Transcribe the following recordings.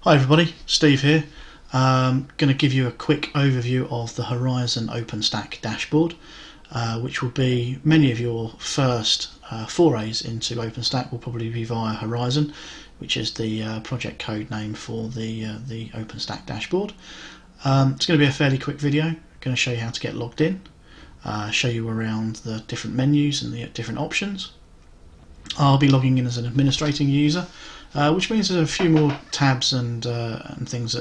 Hi everybody, Steve here. Going to give you a quick overview of the Horizon OpenStack dashboard, which will be many of your first forays into OpenStack will probably be via Horizon, which is the project code name for the OpenStack dashboard. It's going to be a fairly quick video. I'm going to show you how to get logged in, show you around the different menus and the different options. I'll be logging in as an administrating user, which means there's a few more tabs and things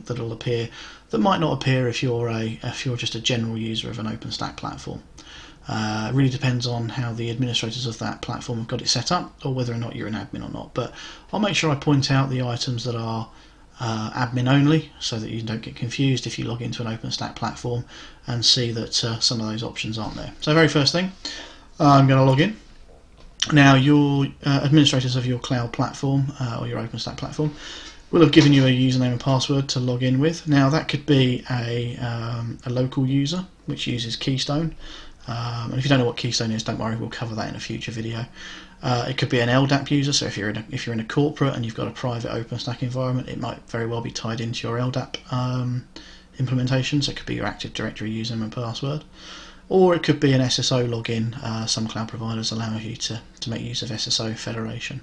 that'll appear that might not appear if you're just a general user of an OpenStack platform. It really depends on how the administrators of that platform have got it set up, or whether or not you're an admin or not. But I'll make sure I point out the items that are admin only, so that you don't get confused if you log into an OpenStack platform and see that some of those options aren't there. So very first thing, I'm going to log in. Now, your administrators of your cloud platform or your OpenStack platform will have given you a username and password to log in with. Now, that could be a local user which uses Keystone. And if you don't know what Keystone is, don't worry, we'll cover that in a future video. It could be an LDAP user, so if you're in a corporate and you've got a private OpenStack environment, it might very well be tied into your LDAP implementation. So it could be your Active Directory username and password. Or it could be an SSO login. Some cloud providers allow you to make use of SSO federation.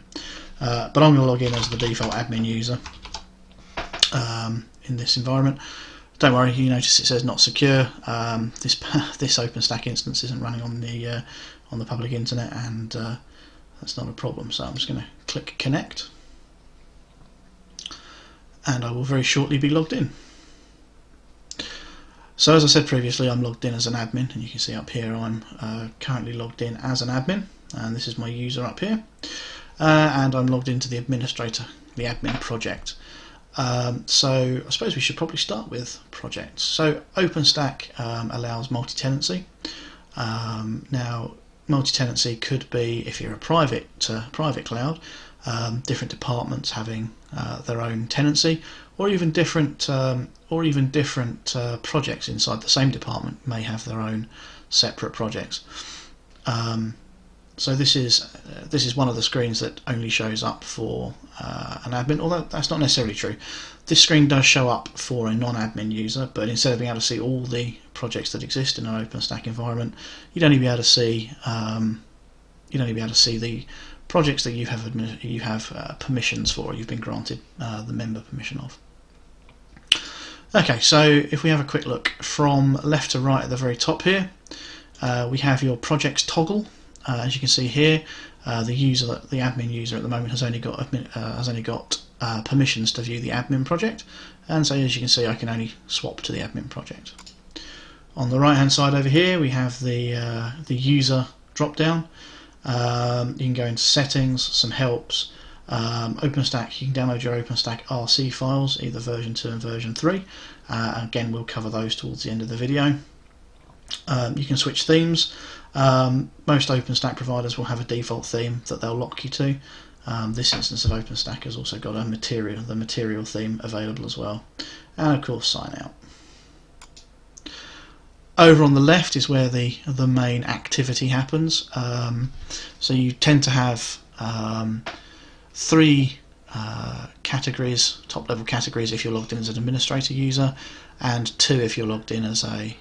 But I'm going to log in as the default admin user in this environment. Don't worry, you notice it says not secure. This OpenStack instance isn't running on the public internet, and that's not a problem. So I'm just going to click connect, and I will very shortly be logged in. So as I said previously, I'm logged in as an admin, and you can see up here I'm currently logged in as an admin, and this is my user up here, and I'm logged into the administrator, the admin project. So I suppose we should probably start with projects. So OpenStack allows multi-tenancy. Now, multi-tenancy could be, if you're a private cloud, different departments having their own tenancy, or even different projects inside the same department may have their own separate projects. So this is one of the screens that only shows up for an admin, although that's not necessarily true. This screen does show up for a non-admin user, but instead of being able to see all the projects that exist in an OpenStack environment, you'd only be able to see the projects that you have permissions for, or you've been granted the member permission of. Okay, so if we have a quick look from left to right at the very top here, we have your projects toggle. As you can see here, the admin user at the moment has only got permissions to view the admin project, and so as you can see, I can only swap to the admin project. On the right hand side over here, we have the user drop down. You can go into settings, some helps. OpenStack, you can download your OpenStack RC files, either version 2 and version 3. Again, we'll cover those towards the end of the video. You can switch themes. Most OpenStack providers will have a default theme that they'll lock you to. This instance of OpenStack has also got the material theme available as well. And of course, sign out. Over on the left is where the main activity happens. So you tend to have 3 categories, top level categories if you're logged in as an administrator user, and 2 if you're logged in as a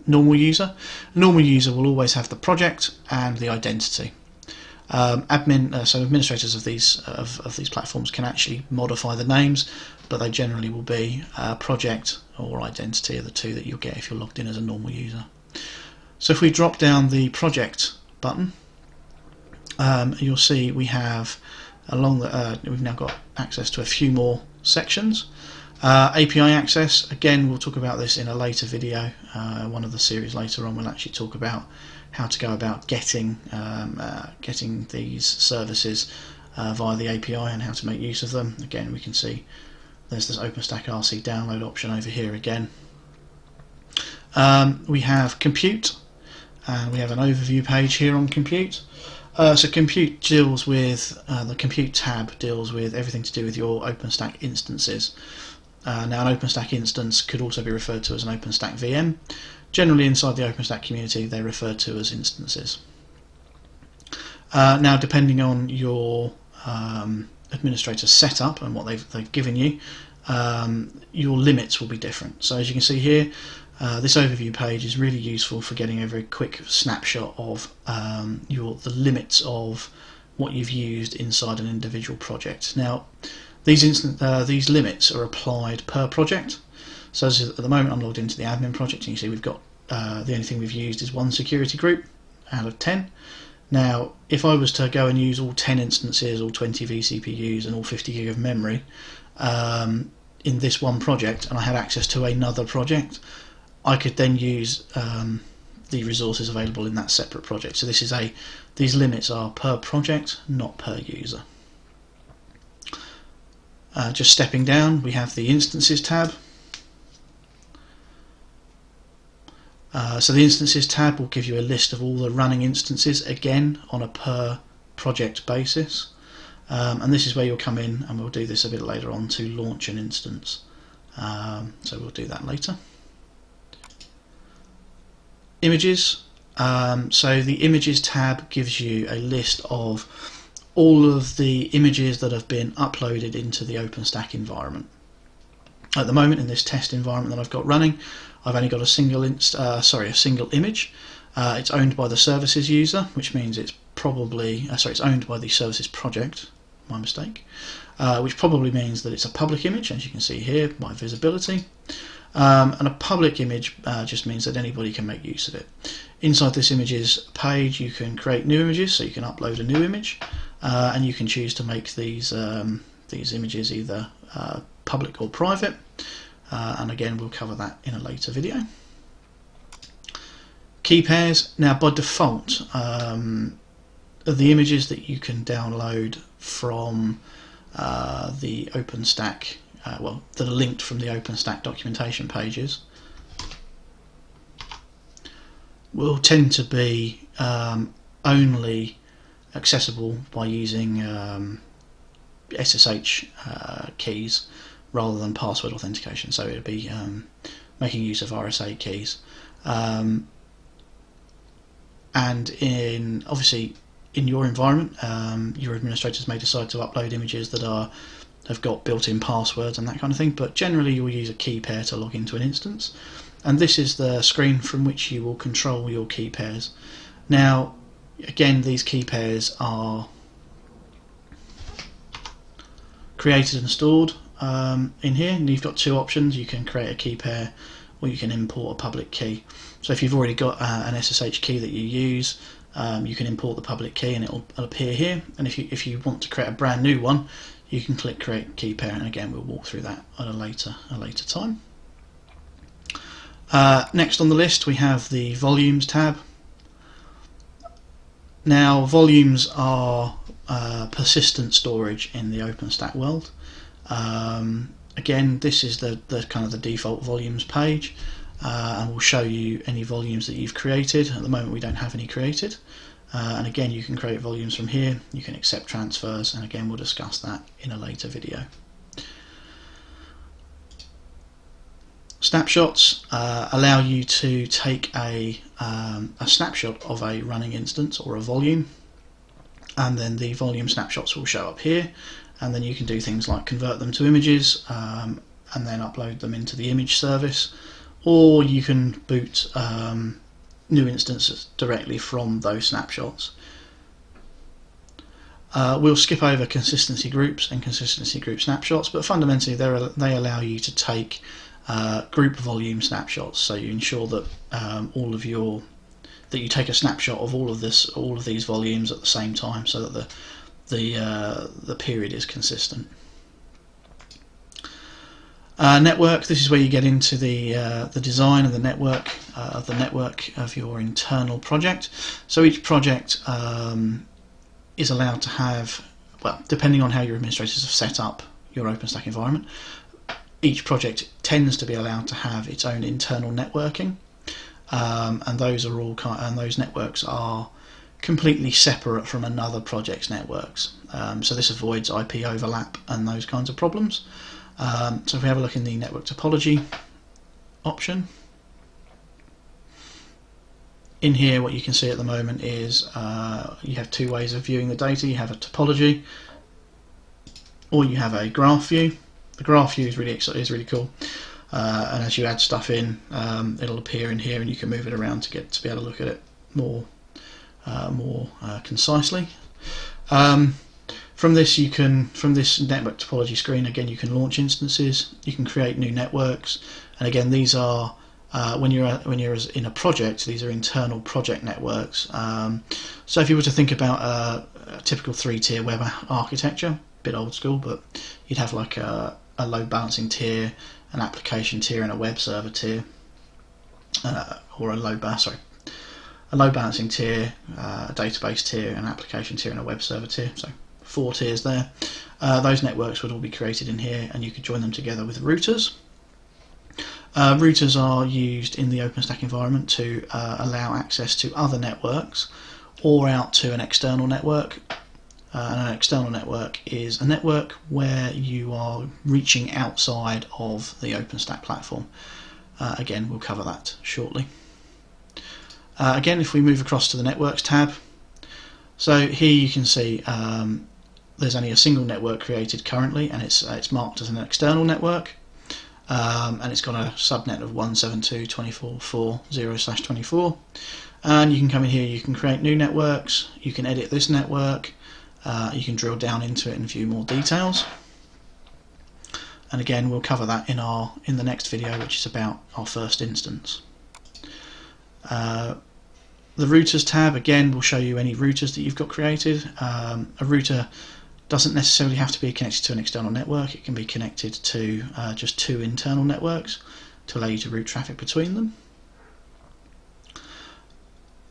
normal user. A normal user will always have the project and the identity. So administrators of these platforms can actually modify the names, but they generally will be project or identity are the 2 that you'll get if you're logged in as a normal user. So if we drop down the project button, you'll see we have we've now got access to a few more sections. API access, again, we'll talk about this in a later video. One of the series later on, we'll actually talk about how to go about getting these services via the API and how to make use of them. Again, we can see there's this OpenStack RC download option over here again. We have compute, and we have an overview page here on compute. So compute deals with, the compute tab deals with everything to do with your OpenStack instances. Now, an OpenStack instance could also be referred to as an OpenStack VM. Generally, inside the OpenStack community, they're referred to as instances. Now, depending on your administrator setup and what they've given you, your limits will be different. So as you can see here, this overview page is really useful for getting a very quick snapshot of the limits of what you've used inside an individual project. Now, these limits are applied per project. So as at the moment I'm logged into the admin project, and you see we've got the only thing we've used is one security group out of 10. Now, if I was to go and use all 10 instances, all 20 vCPUs and all 50 gig of memory in this one project, and I had access to another project, I could then use the resources available in that separate project. So these limits are per project, not per user. Just stepping down, we have the Instances tab. So the Instances tab will give you a list of all the running instances, again on a per project basis, and this is where you'll come in, and we'll do this a bit later on, to launch an instance. So we'll do that later. Images. So the Images tab gives you a list of all of the images that have been uploaded into the OpenStack environment. At the moment, in this test environment that I've got running, I've only got a single image. It's owned by the services user, which means it's probably it's owned by the services project. My mistake. Which probably means that it's a public image, as you can see here by visibility. And a public image just means that anybody can make use of it. Inside this images page, you can create new images, so you can upload a new image, and you can choose to make these images either public or private, and again we'll cover that in a later video. Key pairs. Now, by default, the images that you can download from the OpenStack, that are linked from the OpenStack documentation pages, will tend to be only accessible by using SSH keys rather than password authentication. So it'll be making use of RSA keys, and obviously in your environment, your administrators may decide to upload images that have got built-in passwords and that kind of thing, but generally you'll use a key pair to log into an instance, and this is the screen from which you will control your key pairs. Now, again, these key pairs are created and stored in here, and you've got two options. You can create a key pair, or you can import a public key. So if you've already got an SSH key that you use, you can import the public key and it'll appear here, and if you want to create a brand new one, you can click create key pair, and again we'll walk through that at a later time. Next on the list we have the volumes tab. Now, volumes are persistent storage in the OpenStack world. Again, this is the kind of the default volumes page, and we'll show you any volumes that you've created. At the moment we don't have any created, and again you can create volumes from here. You can accept transfers, and again we'll discuss that in a later video. Snapshots allow you to take a snapshot of a running instance or a volume, and then the volume snapshots will show up here, and then you can do things like convert them to images and then upload them into the image service, or you can boot new instances directly from those snapshots. We'll skip over consistency groups and consistency group snapshots, but fundamentally they allow you to take group volume snapshots. So you ensure that that you take a snapshot of all of these volumes at the same time, so that the period is consistent. Network. This is where you get into the design and the network of your internal project. So each project is allowed to have, well, depending on how your administrators have set up your OpenStack environment, each project tends to be allowed to have its own internal networking, and those networks are completely separate from another project's networks. So this avoids IP overlap and those kinds of problems. So if we have a look in the network topology option, in here what you can see at the moment is you have two ways of viewing the data. You have a topology, or you have a graph view. The graph view is really cool, and as you add stuff in, it'll appear in here, and you can move it around to be able to look at it more concisely. From this network topology screen, again, you can launch instances, you can create new networks, and again, these are when you're in a project, these are internal project networks. So if you were to think about a typical 3-tier web architecture, a bit old school, but you'd have like a load balancing tier, an application tier, and a web server tier, or a load balancing tier, a database tier, an application tier, and a web server tier. So 4 tiers there. Those networks would all be created in here, and you could join them together with routers. Routers are used in the OpenStack environment to allow access to other networks or out to an external network. And an external network is a network where you are reaching outside of the OpenStack platform. Again, we'll cover that shortly. Again, if we move across to the Networks tab, so here you can see there's only a single network created currently, and it's marked as an external network, and it's got a subnet of 172.24.4.0/24. And you can come in here, you can create new networks, you can edit this network, you can drill down into it and view more details. And again, we'll cover that in the next video, which is about our first instance. The routers tab, again, will show you any routers that you've got created. A router doesn't necessarily have to be connected to an external network. It can be connected to just 2 internal networks to allow you to route traffic between them.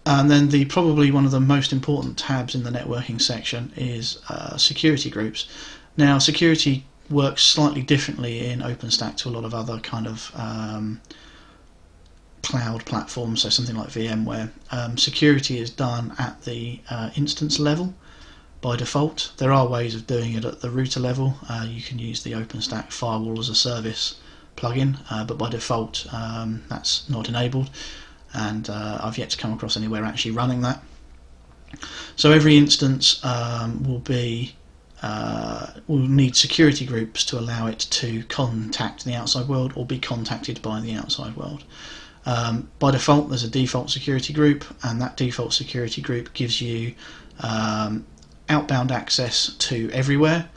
And then probably one of the most important tabs in the networking section is security groups. Now, security works slightly differently in OpenStack to a lot of other kind of cloud platforms, so something like VMware. Security is done at the instance level by default. There are ways of doing it at the router level. You can use the OpenStack Firewall as a Service plugin, but by default that's not enabled, and I've yet to come across anywhere actually running that. So every instance will need security groups to allow it to contact the outside world or be contacted by the outside world. By default, there's a default security group, and that default security group gives you outbound access to everywhere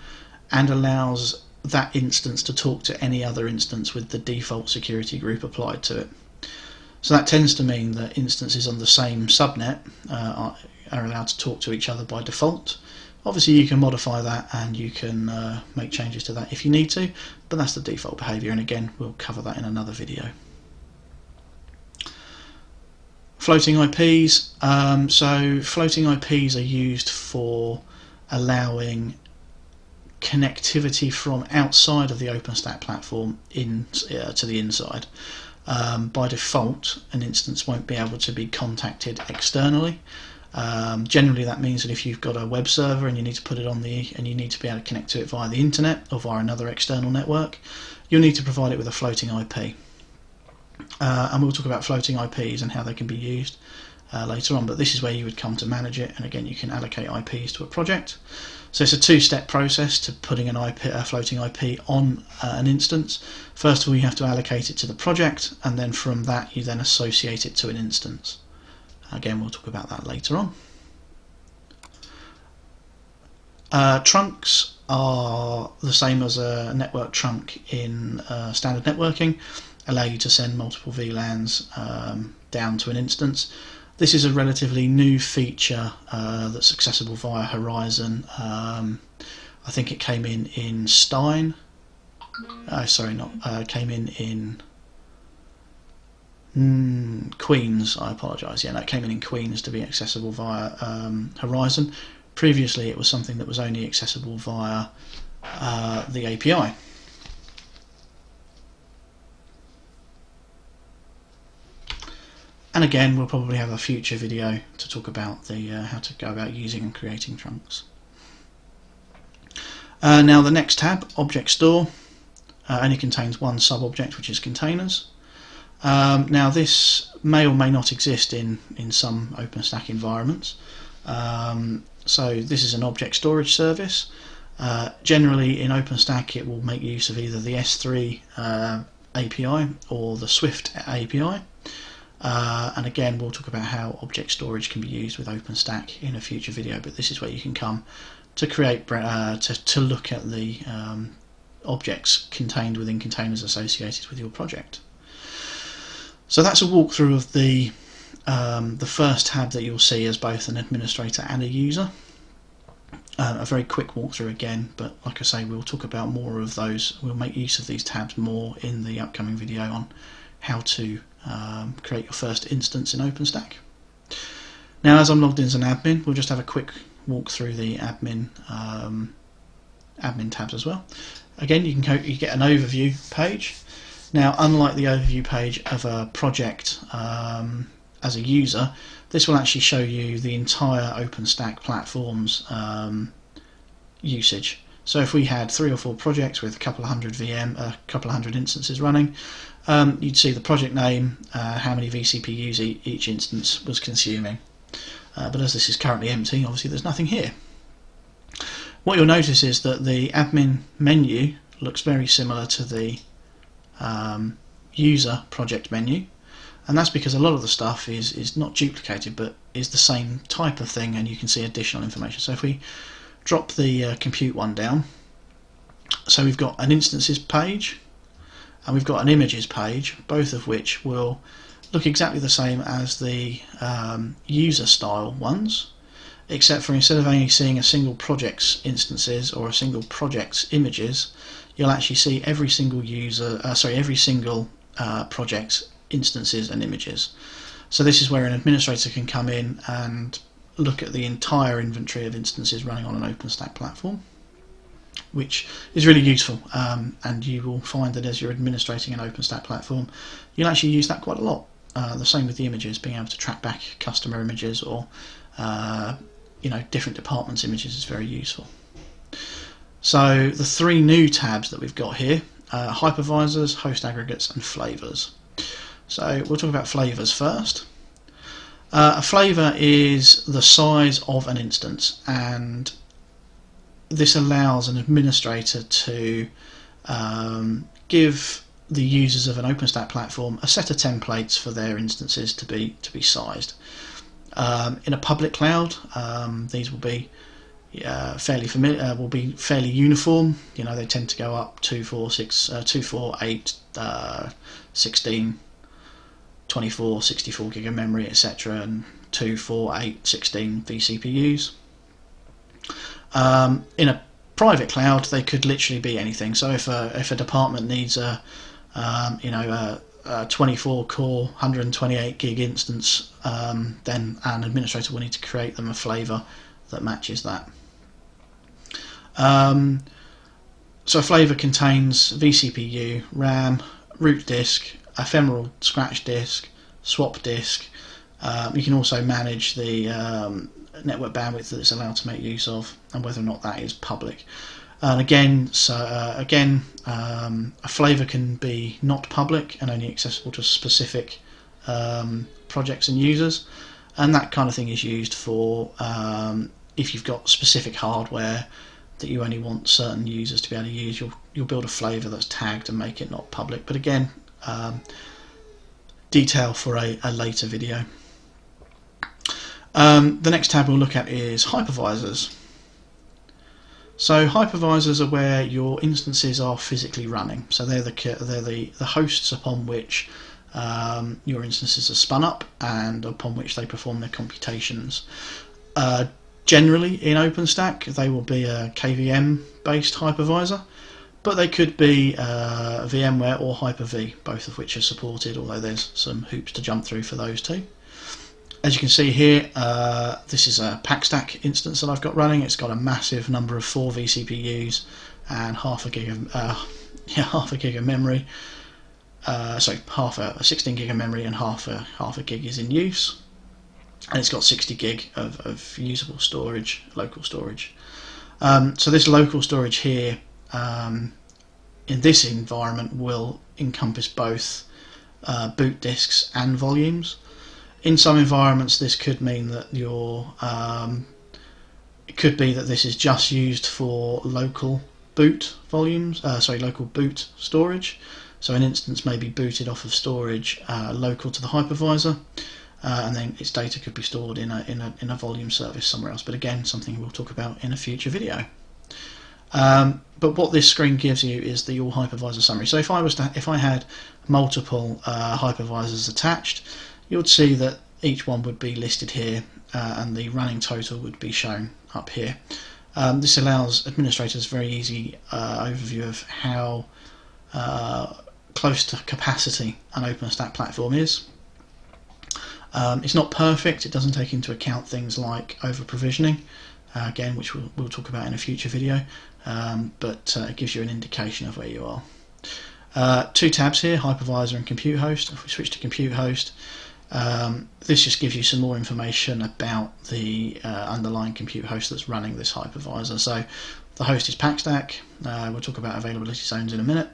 and allows that instance to talk to any other instance with the default security group applied to it. So that tends to mean that instances on the same subnet are allowed to talk to each other by default. Obviously you can modify that and you can make changes to that if you need to, but that's the default behavior, and again, we'll cover that in another video. Floating IPs. So floating IPs are used for allowing connectivity from outside of the OpenStack platform to the inside. By default, an instance won't be able to be contacted externally. Generally, that means that if you've got a web server and you need to put it on and you need to be able to connect to it via the internet or via another external network, you'll need to provide it with a floating IP. And we'll talk about floating IPs and how they can be used later on, but this is where you would come to manage it, and again, you can allocate IPs to a project. So it's a 2-step process to putting a floating IP on an instance. First of all, you have to allocate it to the project, and then from that you then associate it to an instance. Again, we'll talk about that later on. Trunks are the same as a network trunk in standard networking, allow you to send multiple VLANs down to an instance. This is a relatively new feature that's accessible via Horizon. I think it came in Stein. Came in Queens. I apologise. Yeah, that came in Queens to be accessible via Horizon. Previously, it was something that was only accessible via the API. And again, we'll probably have a future video to talk about how to go about using and creating trunks. Now the next tab, Object Store, only contains one sub-object, which is containers. Now this may or may not exist in some OpenStack environments. So this is an object storage service. Generally in OpenStack it will make use of either the S3 API or the Swift API. And again, we'll talk about how object storage can be used with OpenStack in a future video, but this is where you can come to create to look at the objects contained within containers associated with your project. So that's a walkthrough of the first tab that you'll see as both an administrator and a user. A very quick walkthrough again, but like I say, we'll talk about more of those. We'll make use of these tabs more in the upcoming video on how to create your first instance in OpenStack. Now, as I'm logged in as an admin, we'll just have a quick walk through the admin tabs as well. Again, you get an overview page. Now, unlike the overview page of a project as a user, this will actually show you the entire OpenStack platform's usage. So if we had 3 or 4 projects with a couple of hundred instances running, you'd see the project name, how many vCPUs each instance was consuming. But as this is currently empty, obviously there's nothing here. What you'll notice is that the admin menu looks very similar to the user project menu, and that's because a lot of the stuff is not duplicated but is the same type of thing, and you can see additional information. So if we drop the compute one down, so we've got an instances page and we've got an images page, both of which will look exactly the same as the user style ones, except for instead of only seeing a single project's instances or a single project's images, you'll actually see every single project's instances and images. So this is where an administrator can come in and look at the entire inventory of instances running on an OpenStack platform, which is really useful, and you will find that as you're administrating an OpenStack platform, you'll actually use that quite a lot. The same with the images, being able to track back customer images or different departments' images is very useful. So the 3 new tabs that we've got here: hypervisors, host aggregates, and flavors. So we'll talk about flavors first. A flavor is the size of an instance, and this allows an administrator to give the users of an OpenStack platform a set of templates for their instances to be sized. In a public cloud, these will be fairly uniform. They tend to go up 2, 4, 6, 2, 4, 8, 16, 24, 64 gig of memory, etc., and 2, 4, 8, 16 vCPUs. In a private cloud, they could literally be anything. So if a department needs a 24 core 128 gig instance, then an administrator will need to create them a flavor that matches that. So a flavor contains vCPU, RAM, root disk, ephemeral scratch disk, swap disk. You can also manage the network bandwidth that it's allowed to make use of and whether or not that is public. And again, a flavor can be not public and only accessible to specific projects and users, and that kind of thing is used for if you've got specific hardware that you only want certain users to be able to use. You'll build a flavor that's tagged and make it not public, but again, detail for a later video. The next tab we'll look at is hypervisors. So hypervisors are where your instances are physically running. So they're the hosts upon which your instances are spun up and upon which they perform their computations. Generally in OpenStack they will be a KVM based hypervisor, but they could be VMware or Hyper-V, both of which are supported, although there's some hoops to jump through for those two. As you can see here, this is a PackStack instance that I've got running. It's got a massive number of 4 vCPUs and half a gig of memory. Half a 16 gig of memory and half a gig is in use, and it's got 60 gig of usable storage, local storage. So this local storage here in this environment will encompass both boot disks and volumes. In some environments this could mean that your It could be that this is just used for local boot volumes, local boot storage. So an instance may be booted off of storage local to the hypervisor, and then its data could be stored in a volume service somewhere else. But again, something we'll talk about in a future video. But what this screen gives you is the all hypervisor summary. So if I had multiple hypervisors attached, you'd see that each one would be listed here, and the running total would be shown up here. This allows administrators a very easy overview of how close to capacity an OpenStack platform is. It's not perfect. It doesn't take into account things like over provisioning, again, which we'll talk about in a future video, but it gives you an indication of where you are. Two tabs here, Hypervisor and Compute Host. If we switch to Compute Host, this just gives you some more information about the underlying compute host that's running this hypervisor. So the host is Packstack. We'll talk about availability zones in a minute.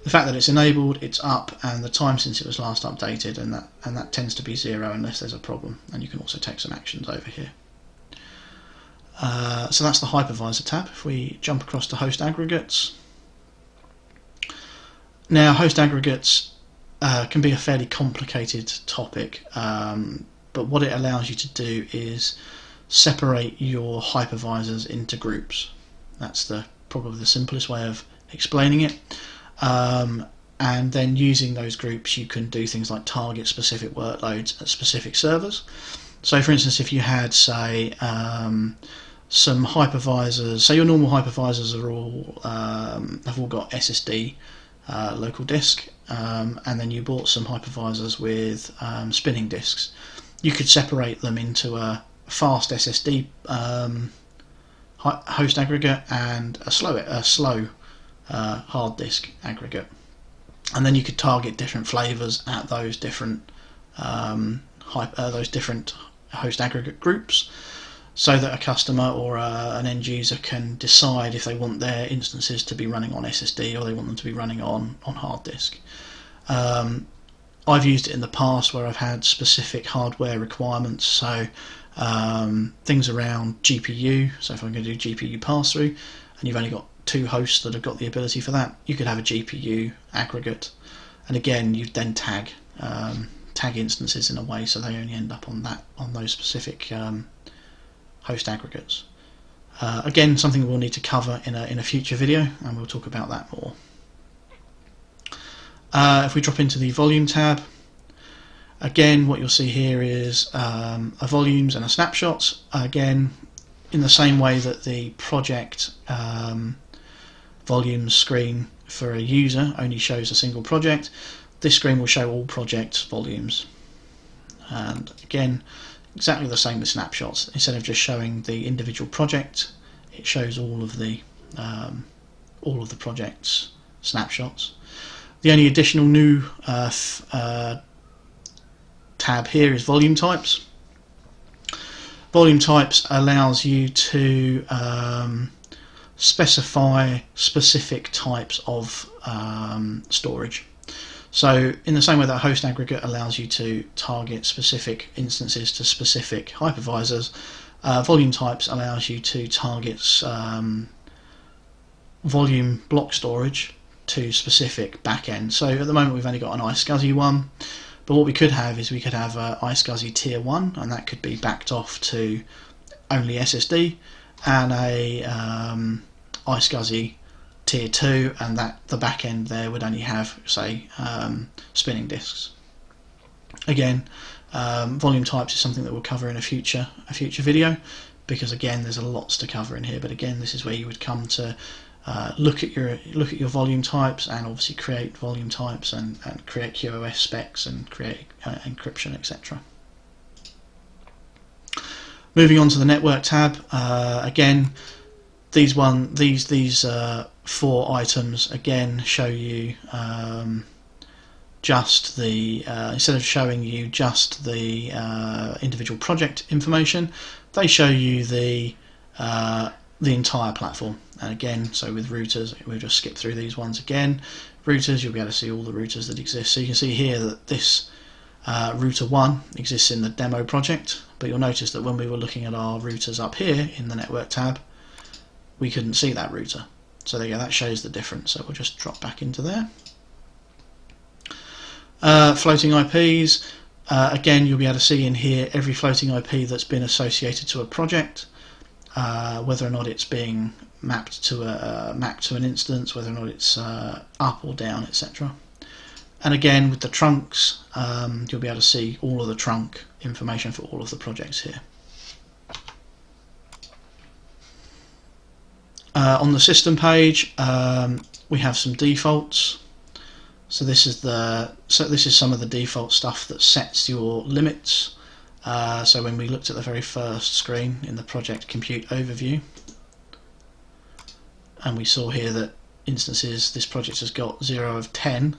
The fact that it's enabled, it's up, and the time since it was last updated, and that tends to be 0 unless there's a problem. And you can also take some actions over here. So that's the Hypervisor tab. If we jump across to Host Aggregates. Now, Host Aggregates can be a fairly complicated topic, but what it allows you to do is separate your hypervisors into groups. That's probably the simplest way of explaining it. And then using those groups, you can do things like target specific workloads at specific servers. So for instance, if you had, say, some hypervisors, say your normal hypervisors are all have all got SSD local disk, and then you bought some hypervisors with spinning disks, you could separate them into a fast SSD host aggregate and a slow hard disk aggregate, and then you could target different flavors at those different host aggregate groups, so that a customer or an end user can decide if they want their instances to be running on SSD or they want them to be running on hard disk. I've used it in the past where I've had specific hardware requirements, so things around GPU. So if I'm going to do GPU pass-through and you've only got 2 hosts that have got the ability for that, you could have a GPU aggregate, and again you'd then tag instances in a way so they only end up on those specific host aggregates. Again, something we'll need to cover in a future video, and we'll talk about that more. If we drop into the volume tab, again what you'll see here is a volumes and a snapshots. Again, in the same way that the project volumes screen for a user only shows a single project, this screen will show all project volumes. And again, exactly the same with snapshots. Instead of just showing the individual project, it shows all of the project's snapshots. The only additional new tab here is volume types. Volume types allows you to specify specific types of storage. So in the same way that host aggregate allows you to target specific instances to specific hypervisors, volume types allows you to target volume block storage to specific backend. So at the moment we've only got an iSCSI one, but what we could have is we could have an iSCSI tier 1, and that could be backed off to only SSD, and a iSCSI tier 2, and that the back end there would only have, say, spinning disks. Again, volume types is something that we'll cover in a future video, because again there's lots to cover in here. But again, this is where you would come to look at your volume types, and obviously create volume types and create QoS specs and create encryption, etc. Moving on to the network tab, again these 4 items again show you just the instead of showing you just the individual project information, they show you the entire platform. And again, so with routers, we'll just skip through these ones again. Routers, you'll be able to see all the routers that exist. So you can see here that this Router 1 exists in the demo project, but you'll notice that when we were looking at our routers up here in the network tab, we couldn't see that router. So there you go, that shows the difference. So we'll just drop back into there. Floating IPs, again you'll be able to see in here every floating IP that's been associated to a project, whether or not it's being mapped to an instance, whether or not it's up or down, etc. And again with the trunks, you'll be able to see all of the trunk information for all of the projects here. On the system page, we have some defaults. So this is some of the default stuff that sets your limits. So when we looked at the very first screen in the project compute overview, and we saw here that instances, this project has got 0 of 10,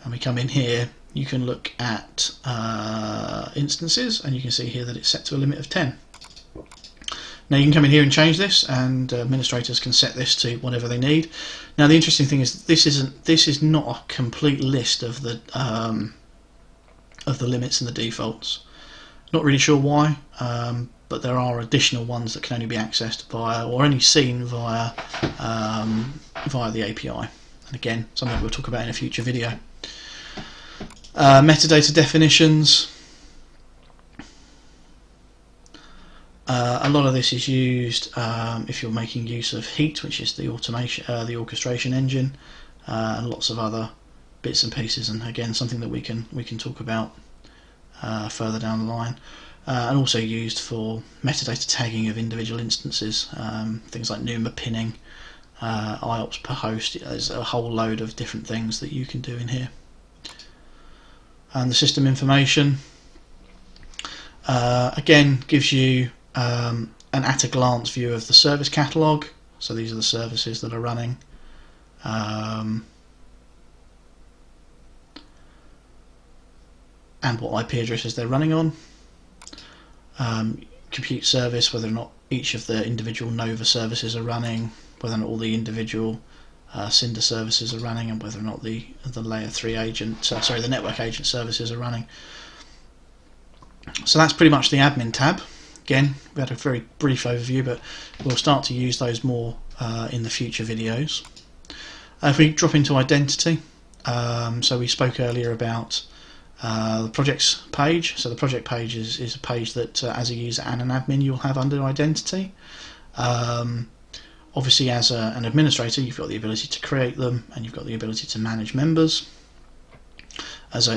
and we come in here, you can look at instances, and you can see here that it's set to a limit of 10. Now you can come in here and change this, and administrators can set this to whatever they need. Now the interesting thing is this is not a complete list of the limits and the defaults. Not really sure why, but there are additional ones that can only be accessed via, or only seen via the API. And again, something we'll talk about in a future video. Metadata definitions. A lot of this is used if you're making use of Heat, which is the orchestration engine, and lots of other bits and pieces. And again, something that we can talk about further down the line. And also used for metadata tagging of individual instances, things like NUMA pinning, IOPS per host. There's a whole load of different things that you can do in here. And the system information again gives you an at-a-glance view of the service catalog. So these are the services that are running. And what IP addresses they're running on. Compute service, whether or not each of the individual Nova services are running, whether or not all the individual Cinder services are running, and whether or not the layer 3 agent, the network agent services are running. So that's pretty much the admin tab. Again, we had a very brief overview, but we'll start to use those more in the future videos. If we drop into identity, so we spoke earlier about the projects page. So the project page is a page that as a user and an admin you'll have under identity. Obviously as an administrator you've got the ability to create them, and you've got the ability to manage members. As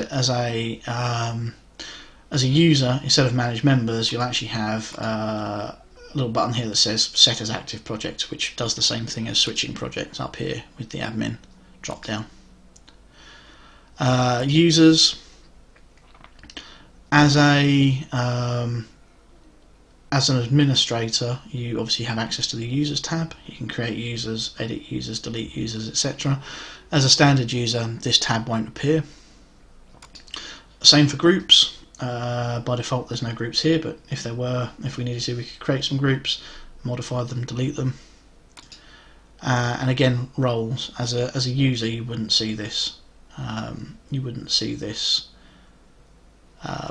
a user, instead of manage members, you'll actually have a little button here that says set as active project, which does the same thing as switching projects up here with the admin drop down. Users. As an administrator, you obviously have access to the users tab. You can create users, edit users, delete users, etc. As a standard user, this tab won't appear. Same for groups. By default there's no groups here, but if there were, if we needed to, we could create some groups, modify them, delete them. And again, roles. As a user you wouldn't see this.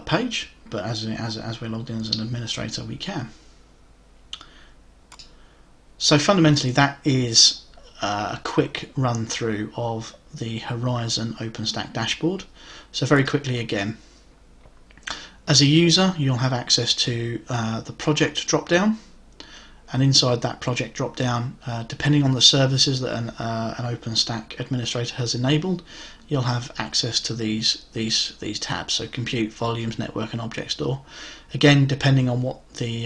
Page, but as we're logged in as an administrator we can. So fundamentally that is a quick run through of the Horizon OpenStack dashboard. So very quickly again, as a user you'll have access to the project drop down, and inside that project drop down, depending on the services that an OpenStack administrator has enabled, you'll have access to these tabs. So compute, volumes, network, and object store. Again, depending on what the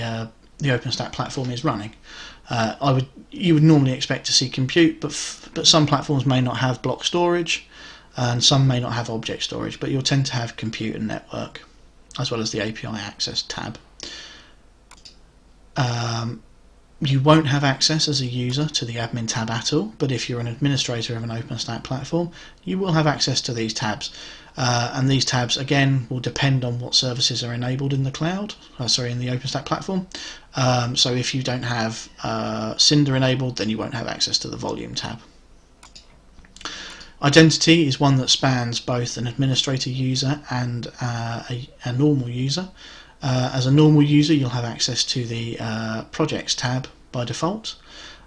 OpenStack platform is running. You would normally expect to see compute, but some platforms may not have block storage, and some may not have object storage. But you'll tend to have compute and network, as well as the API access tab. You won't have access as a user to the admin tab at all, but if you're an administrator of an OpenStack platform, you will have access to these tabs. And these tabs, again, will depend on what services are enabled in the cloud, in the OpenStack platform. So if you don't have Cinder enabled, then you won't have access to the volume tab. Identity is one that spans both an administrator user and a normal user. As a normal user, you'll have access to the Projects tab by default,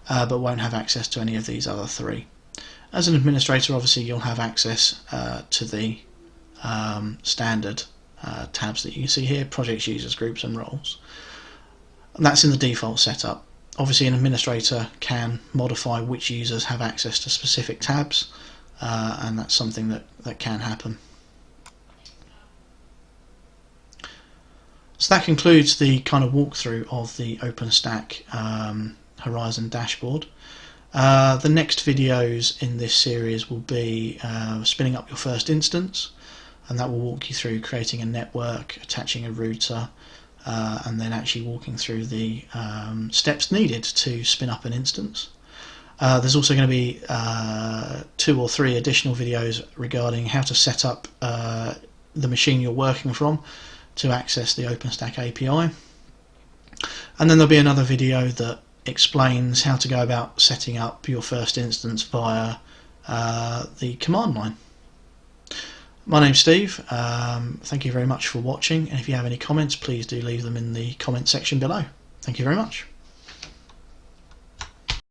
but won't have access to any of these other three. As an administrator, obviously, you'll have access to the standard tabs that you can see here: projects, users, groups, and roles. And that's in the default setup. Obviously, an administrator can modify which users have access to specific tabs, and that's something that can happen. So that concludes the kind of walkthrough of the OpenStack Horizon dashboard. The next videos in this series will be spinning up your first instance, and that will walk you through creating a network, attaching a router, and then actually walking through the steps needed to spin up an instance. There's also going to be 2 or 3 additional videos regarding how to set up the machine you're working from to access the OpenStack API. And then there'll be another video that explains how to go about setting up your first instance via the command line. My name's Steve. Thank you very much for watching, and if you have any comments, please do leave them in the comment section below. Thank you very much.